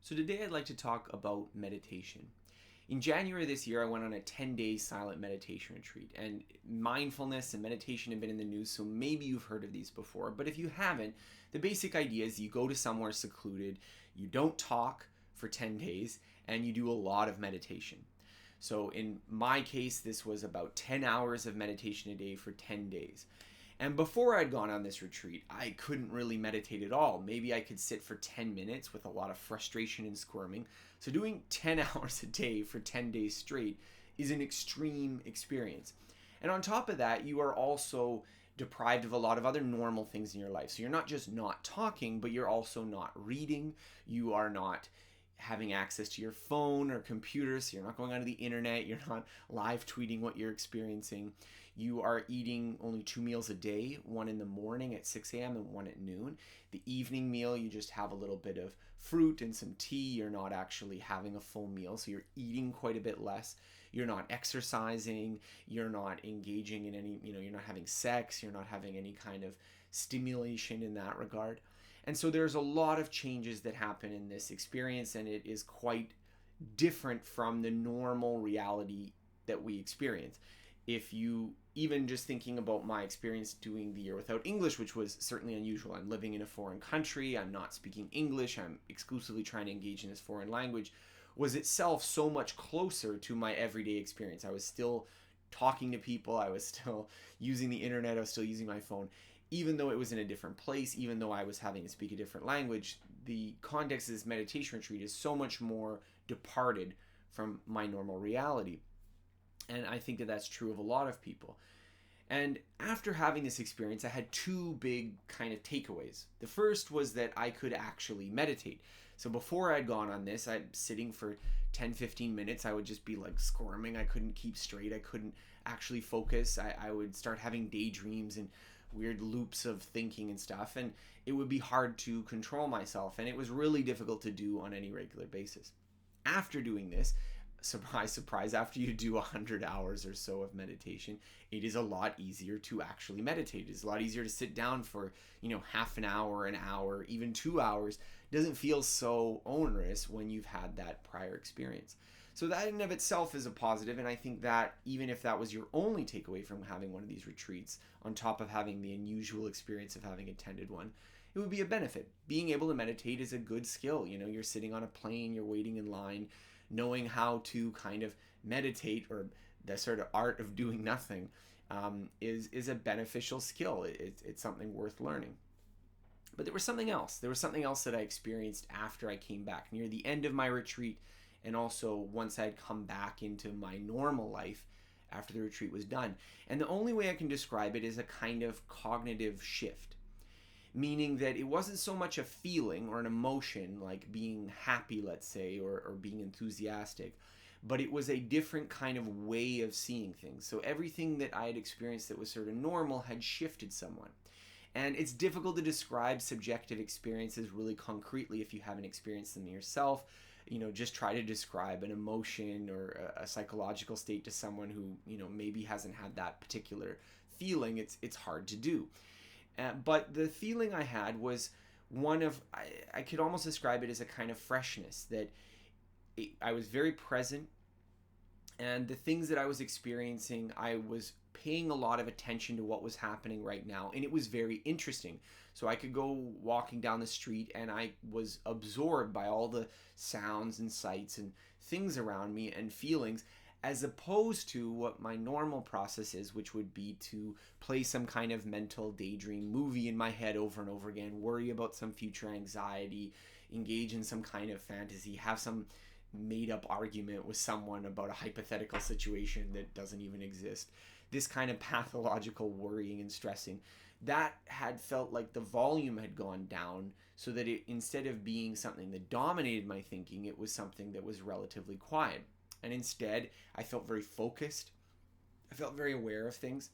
So today I'd like to talk about meditation. In January this year, I went on a 10-day silent meditation retreat, and mindfulness and meditation have been in the news, so maybe you've heard of these before. But if you haven't, the basic idea is you go to somewhere secluded, you don't talk for 10 days, and you do a lot of meditation. So in my case, this was about 10 hours of meditation a day for 10 days. And before I'd gone on this retreat, I couldn't really meditate at all. Maybe I could sit for 10 minutes with a lot of frustration and squirming. So doing 10 hours a day for 10 days straight is an extreme experience. And on top of that, you are also deprived of a lot of other normal things in your life. So you're not just not talking, but you're also not reading. You are not having access to your phone or computer, so you're not going onto the internet, you're not live tweeting what you're experiencing. You are eating only 2 meals a day, one in the morning at 6 a.m. and one at noon. The evening meal, you just have a little bit of fruit and some tea. You're not actually having a full meal, so you're eating quite a bit less. You're not exercising, you're not engaging in any, you're not having sex, you're not having any kind of stimulation in that regard. And so there's a lot of changes that happen in this experience, and it is quite different from the normal reality that we experience. If you, even just thinking about my experience doing the year without English, which was certainly unusual. I'm living in a foreign country, I'm not speaking English, I'm exclusively trying to engage in this foreign language, was itself so much closer to my everyday experience. I was still talking to people, I was still using the internet, I was still using my phone. Even though it was in a different place, even though I was having to speak a different language, the context of this meditation retreat is so much more departed from my normal reality. And I think that that's true of a lot of people. And after having this experience, I had two big kind of takeaways. The first was that I could actually meditate. So before I'd gone on this, I'm sitting for 10, 15 minutes. I would just be like squirming. I couldn't keep straight. I couldn't actually focus. I would start having daydreams and weird loops of thinking and stuff. And it would be hard to control myself. And it was really difficult to do on any regular basis. After doing this, surprise, surprise, after you do 100 hours or so of meditation, it is a lot easier to actually meditate. It's a lot easier to sit down for, half an hour, even 2 hours. It doesn't feel so onerous when you've had that prior experience. So that in and of itself is a positive, and I think that even if that was your only takeaway from having one of these retreats, on top of having the unusual experience of having attended one, it would be a benefit. Being able to meditate is a good skill. You're sitting on a plane, you're waiting in line, knowing how to kind of meditate, or the sort of art of doing nothing, is a beneficial skill. It's something worth learning. But there was something else. There was something else that I experienced after I came back, near the end of my retreat, and also once I had come back into my normal life after the retreat was done. And the only way I can describe it is a kind of cognitive shift. Meaning that it wasn't so much a feeling or an emotion like being happy, let's say, or being enthusiastic, but it was a different kind of way of seeing things. So everything that I had experienced that was sort of normal had shifted somewhat. And it's difficult to describe subjective experiences really concretely if you haven't experienced them yourself. Just try to describe an emotion or a psychological state to someone who, maybe hasn't had that particular feeling. It's hard to do. But the feeling I had was one of, I could almost describe it as a kind of freshness, that I was very present, and the things that I was experiencing, I was paying a lot of attention to what was happening right now, and it was very interesting. So I could go walking down the street, and I was absorbed by all the sounds and sights and things around me and feelings, as opposed to what my normal process is, which would be to play some kind of mental daydream movie in my head over and over again, worry about some future anxiety, engage in some kind of fantasy, have some made-up argument with someone about a hypothetical situation that doesn't even exist. This kind of pathological worrying and stressing, that had felt like the volume had gone down, so that it, instead of being something that dominated my thinking, it was something that was relatively quiet. And instead, I felt very focused. I felt very aware of things.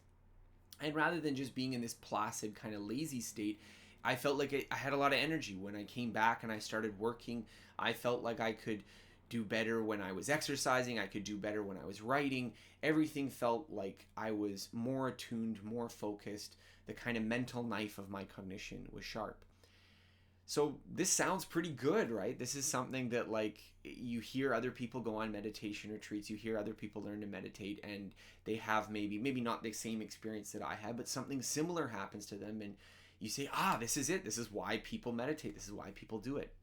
And rather than just being in this placid kind of lazy state, I felt like I had a lot of energy. When I came back and I started working, I felt like I could do better when I was exercising. I could do better when I was writing. Everything felt like I was more attuned, more focused. The kind of mental knife of my cognition was sharp. So this sounds pretty good, right? This is something that, like, you hear other people go on meditation retreats, you hear other people learn to meditate, and they have maybe not the same experience that I had, but something similar happens to them, and you say, ah, this is it. This is why people meditate. This is why people do it.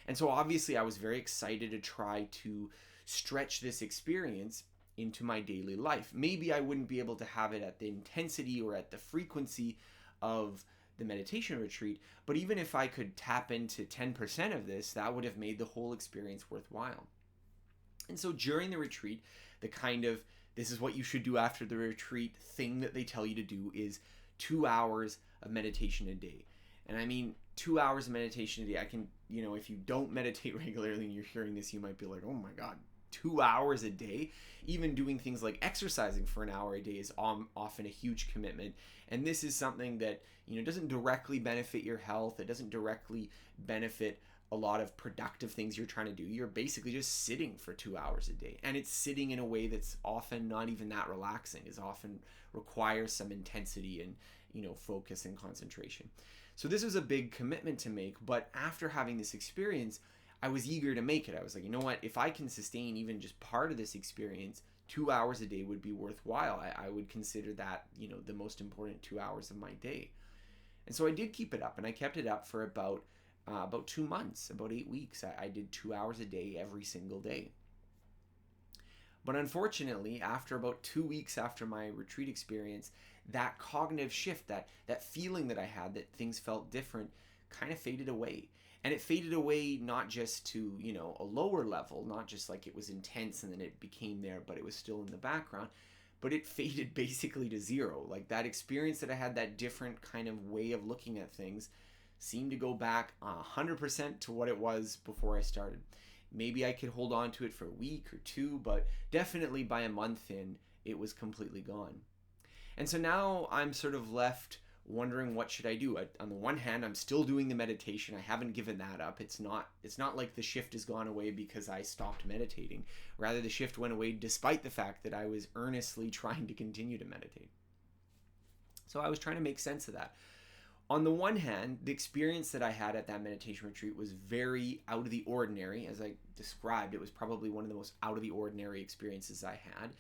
And so obviously I was very excited to try to stretch this experience into my daily life. Maybe I wouldn't be able to have it at the intensity or at the frequency of the meditation retreat, but even if I could tap into 10% of this, that would have made the whole experience worthwhile. And so during the retreat, the kind of this is what you should do after the retreat thing that they tell you to do is 2 hours of meditation a day. And I mean, 2 hours of meditation a day. I can, if you don't meditate regularly and you're hearing this, you might be like, oh my God, 2 hours a day. Even doing things like exercising for an hour a day is often a huge commitment. And this is something that, doesn't directly benefit your health. It doesn't directly benefit a lot of productive things you're trying to do. You're basically just sitting for 2 hours a day. And it's sitting in a way that's often not even that relaxing. It often requires some intensity and, focus and concentration. So this was a big commitment to make. But after having this experience, I was eager to make it. I was like, you know what? If I can sustain even just part of this experience, 2 hours a day would be worthwhile. I would consider that, the most important 2 hours of my day. And so I did keep it up, and I kept it up for about 2 months, about 8 weeks. I did 2 hours a day every single day. But unfortunately, after about 2 weeks after my retreat experience, that cognitive shift, that feeling that I had that things felt different, kind of faded away. And it faded away not just to, a lower level, not just like it was intense and then it became there, but it was still in the background. But it faded basically to zero. Like that experience that I had, that different kind of way of looking at things, seemed to go back 100% to what it was before I started. Maybe I could hold on to it for a week or two, but definitely by a month in, it was completely gone. And so now I'm sort of left wondering, what should I do? On the one hand, I'm still doing the meditation. I haven't given that up. It's not like the shift has gone away because I stopped meditating. Rather, the shift went away despite the fact that I was earnestly trying to continue to meditate. So I was trying to make sense of that. On the one hand, the experience that I had at that meditation retreat was very out of the ordinary. As I described, it was probably one of the most out of the ordinary experiences I had.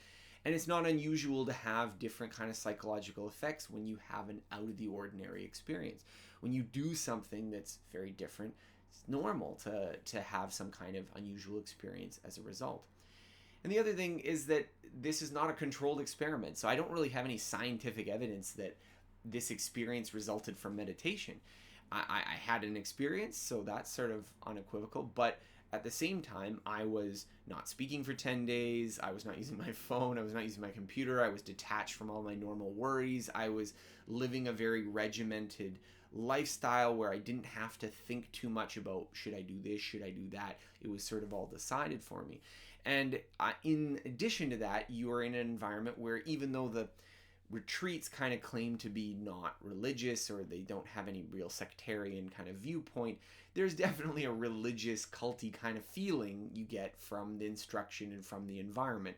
And it's not unusual to have different kind of psychological effects when you have an out of the ordinary experience. When you do something that's very different, it's normal to have some kind of unusual experience as a result. And the other thing is that this is not a controlled experiment. So I don't really have any scientific evidence that this experience resulted from meditation. I had an experience, so that's sort of unequivocal, but at the same time, I was not speaking for 10 days. I was not using my phone. I was not using my computer. I was detached from all my normal worries. I was living a very regimented lifestyle where I didn't have to think too much about, should I do this? Should I do that? It was sort of all decided for me. And in addition to that, you are in an environment where even though the retreats kind of claim to be not religious or they don't have any real sectarian kind of viewpoint, there's definitely a religious culty kind of feeling you get from the instruction and from the environment.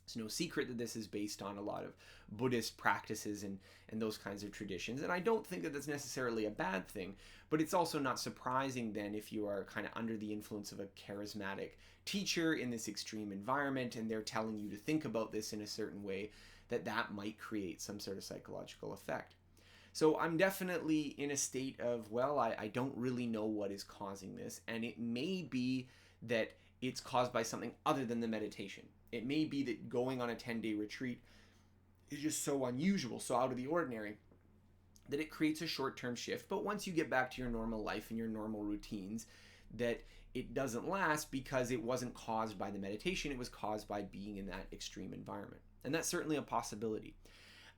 It's no secret that this is based on a lot of Buddhist practices and those kinds of traditions. And I don't think that that's necessarily a bad thing, but it's also not surprising then if you are kind of under the influence of a charismatic teacher in this extreme environment and they're telling you to think about this in a certain way, that might create some sort of psychological effect. So I'm definitely in a state of, well, I don't really know what is causing this, and it may be that it's caused by something other than the meditation. It may be that going on a 10-day retreat is just so unusual, so out of the ordinary, that it creates a short-term shift, but once you get back to your normal life and your normal routines, that it doesn't last because it wasn't caused by the meditation, it was caused by being in that extreme environment. And that's certainly a possibility.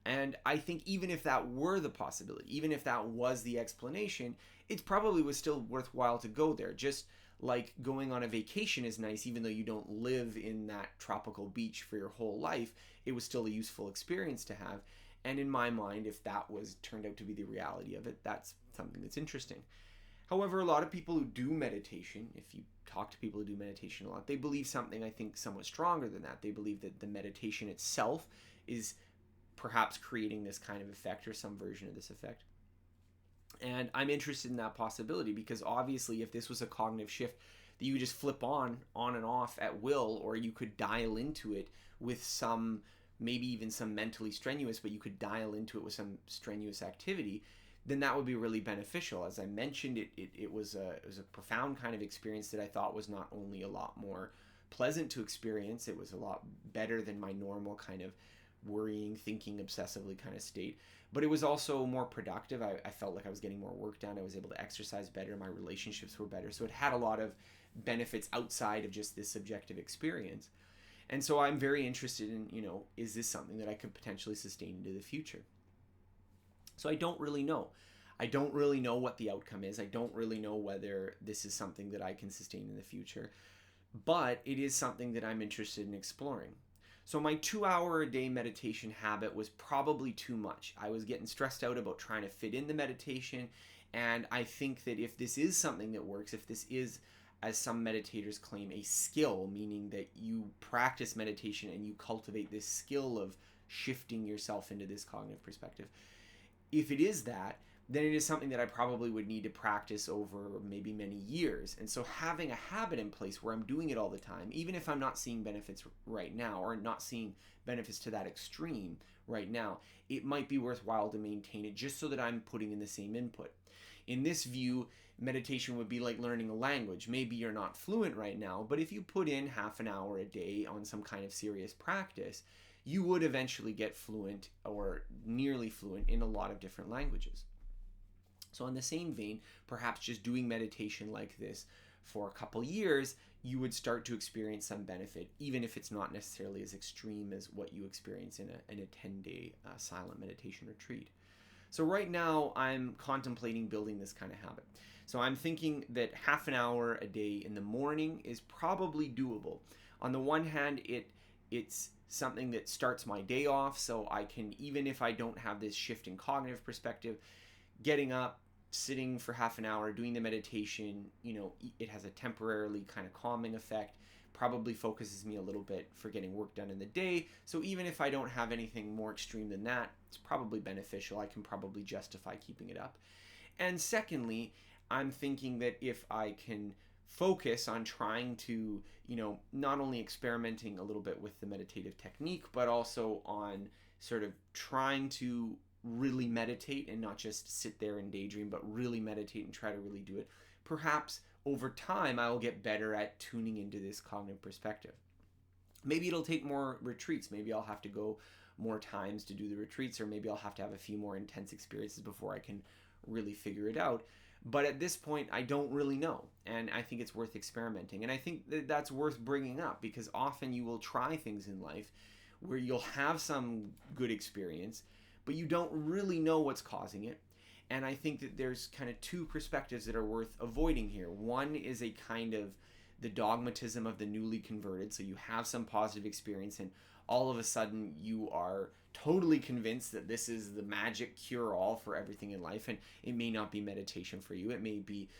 And I think even if that were the possibility, even if that was the explanation, it probably was still worthwhile to go there. Just like going on a vacation is nice, even though you don't live in that tropical beach for your whole life, it was still a useful experience to have. And in my mind, if that was turned out to be the reality of it, that's something that's interesting. However, a lot of people who do meditation, if you talk to people who do meditation a lot, they believe something, I think, somewhat stronger than that. They believe that the meditation itself is perhaps creating this kind of effect or some version of this effect. And I'm interested in that possibility because obviously if this was a cognitive shift that you could just flip on and off at will, or you could dial into it with some, maybe even some mentally strenuous, but you could dial into it with some strenuous activity, then that would be really beneficial. As I mentioned, it was a profound kind of experience that I thought was not only a lot more pleasant to experience, it was a lot better than my normal kind of worrying, thinking obsessively kind of state, but it was also more productive. I felt like I was getting more work done. I was able to exercise better. My relationships were better. So it had a lot of benefits outside of just this subjective experience. And so I'm very interested in, is this something that I could potentially sustain into the future? So I don't really know. I don't really know what the outcome is. I don't really know whether this is something that I can sustain in the future, but it is something that I'm interested in exploring. So my 2 hour a day meditation habit was probably too much. I was getting stressed out about trying to fit in the meditation. And I think that if this is something that works, if this is, as some meditators claim, a skill, meaning that you practice meditation and you cultivate this skill of shifting yourself into this cognitive perspective, if it is that, then it is something that I probably would need to practice over maybe many years. And so having a habit in place where I'm doing it all the time, even if I'm not seeing benefits right now, or not seeing benefits to that extreme right now, it might be worthwhile to maintain it just so that I'm putting in the same input. In this view, meditation would be like learning a language. Maybe you're not fluent right now, but if you put in half an hour a day on some kind of serious practice, you would eventually get fluent or nearly fluent in a lot of different languages. So in the same vein, perhaps just doing meditation like this for a couple years, you would start to experience some benefit, even if it's not necessarily as extreme as what you experience in a 10-day silent meditation retreat. So right now, I'm contemplating building this kind of habit. So I'm thinking that half an hour a day in the morning is probably doable. On the one hand, it's something that starts my day off, so I can, even if I don't have this shift in cognitive perspective, getting up, sitting for half an hour, doing the meditation, it has a temporarily kind of calming effect, probably focuses me a little bit for getting work done in the day. So even if I don't have anything more extreme than that, it's probably beneficial. I can probably justify keeping it up. And secondly, I'm thinking that if I can focus on trying to, not only experimenting a little bit with the meditative technique, but also on sort of trying to really meditate and not just sit there and daydream, but really meditate and try to really do it. Perhaps over time, I will get better at tuning into this cognitive perspective. Maybe it'll take more retreats. Maybe I'll have to go more times to do the retreats, or maybe I'll have to have a few more intense experiences before I can really figure it out. But at this point, I don't really know, and I think it's worth experimenting. And I think that that's worth bringing up because often you will try things in life where you'll have some good experience, but you don't really know what's causing it. And I think that there's kind of two perspectives that are worth avoiding here. One is a kind of the dogmatism of the newly converted. So you have some positive experience and all of a sudden you are totally convinced that this is the magic cure-all for everything in life. And it may not be meditation for you. It may be,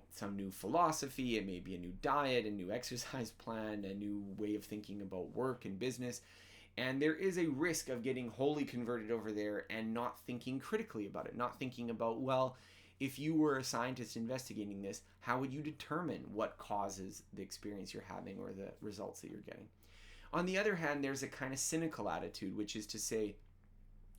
some new philosophy. It may be a new diet, a new exercise plan, a new way of thinking about work and business. And there is a risk of getting wholly converted over there and not thinking critically about it, not thinking about, well, if you were a scientist investigating this, how would you determine what causes the experience you're having or the results that you're getting? On the other hand, there's a kind of cynical attitude, which is to say,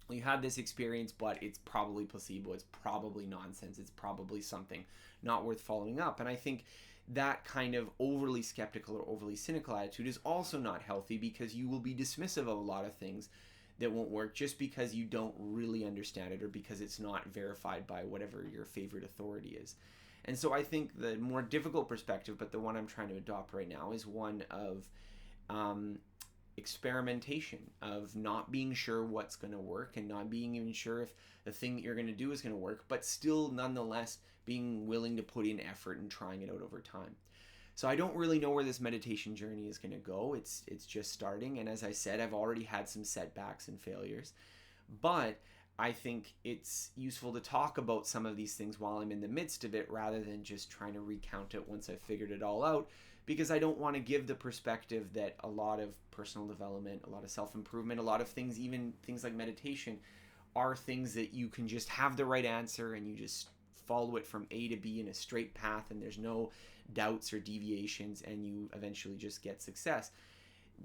you had this experience, but it's probably placebo, it's probably nonsense, it's probably something not worth following up. And I think that kind of overly skeptical or overly cynical attitude is also not healthy because you will be dismissive of a lot of things that won't work just because you don't really understand it or because it's not verified by whatever your favorite authority is. And so I think the more difficult perspective, but the one I'm trying to adopt right now, is one of experimentation, of not being sure what's going to work and not being even sure if the thing that you're going to do is going to work, but still nonetheless being willing to put in effort and trying it out over time. So I don't really know where this meditation journey is going to go. It's just starting, and as I said, I've already had some setbacks and failures, but I think it's useful to talk about some of these things while I'm in the midst of it rather than just trying to recount it once I've figured it all out, because I don't want to give the perspective that a lot of personal development, a lot of self-improvement, a lot of things, even things like meditation, are things that you can just have the right answer and you just follow it from A to B in a straight path and there's no doubts or deviations and you eventually just get success.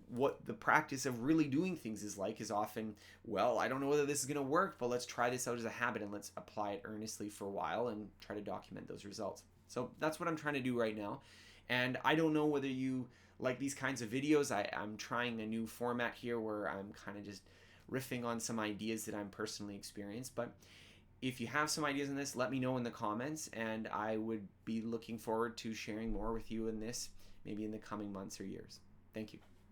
What the practice of really doing things is like is often, well, I don't know whether this is going to work, but let's try this out as a habit and let's apply it earnestly for a while and try to document those results. So that's what I'm trying to do right now. And I don't know whether you like these kinds of videos. I'm trying a new format here where I'm kind of just riffing on some ideas that I'm personally experienced. But if you have some ideas on this, let me know in the comments, and I would be looking forward to sharing more with you in this, maybe in the coming months or years. Thank you.